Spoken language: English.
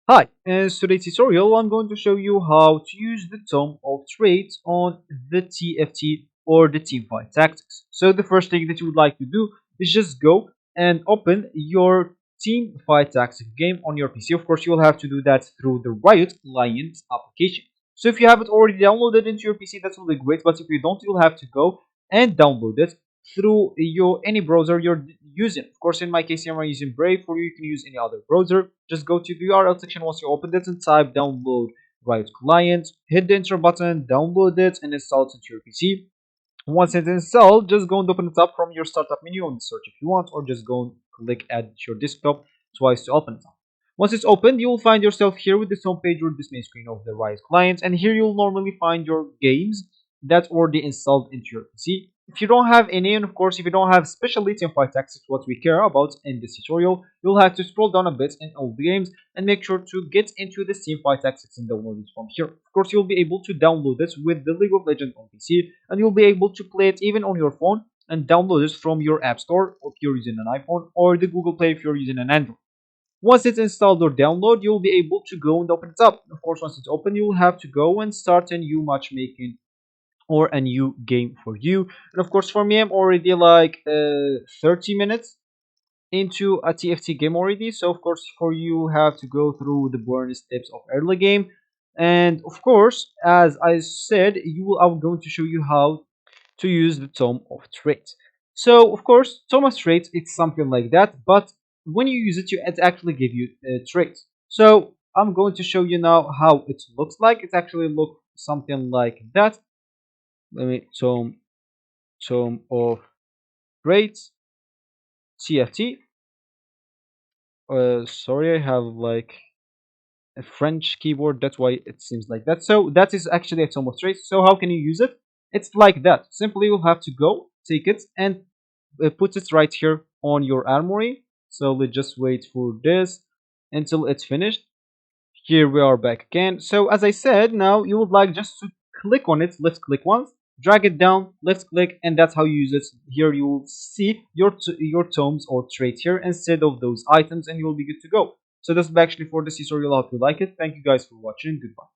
Hi, in today's tutorial I'm going to show you how to use the Tome of Traits on the TFT or the Teamfight tactics. So the first thing that you would like to do is just go and open your Teamfight tactics game on your PC. Of course, you will have to do that through the Riot Client application. So if you have it already downloaded into your PC, that will be great. But if you don't, you'll have to go and download it through your any browser you're using. Of course, in my case, I'm using Brave. For you, you can use any other browser. Just go to the URL section once you open it and type download Riot Client. Hit the enter button, download it, and install it into your PC. Once it's installed, just go and open it up from your startup menu on the search if you want, or just go and click add your desktop twice to open it up. Once it's opened, you will find yourself here with this home page or this main screen of the Riot client, and here you'll normally find your games that's already installed into your PC. If you don't have any, and of course, if you don't have specially Teamfight access, what we care about in this tutorial, you'll have to scroll down a bit in all the games and make sure to get into the Teamfight access and download it from here. Of course, you'll be able to download this with the League of Legends on PC, and you'll be able to play it even on your phone and download it from your App Store if you're using an iPhone or the Google Play if you're using an Android. Once it's installed or download, you'll be able to go and open it up. Of course, once it's open, you'll have to go and start a new matchmaking or a new game for you. And of course, for me, I'm already like 30 minutes into a TFT game already. So of course, for you have to go through the boring steps of early game. And of course, as I said, I'm going to show you how to use the Tome of Traits. So of course, Tome of Traits, it's something like that, but when you use it, it actually give you traits. So I'm going to show you now how it looks like. It actually looks something like that. Let me Tome of Traits TFT. Sorry, I have like a French keyboard. That's why it seems like that. So that is actually a Tome of Traits. So how can you use it? It's like that. Simply you'll have to go take it and put it right here on your armory. So let's just wait for this until it's finished. Here we are back again. So as I said, now you would like just to click on it. Let's click once, drag it down, let's click, and that's how you use it. Here you will see your tomes or traits here instead of those items, and you will be good to go. So that's actually for this tutorial. I hope you like it. Thank you guys for watching. Goodbye.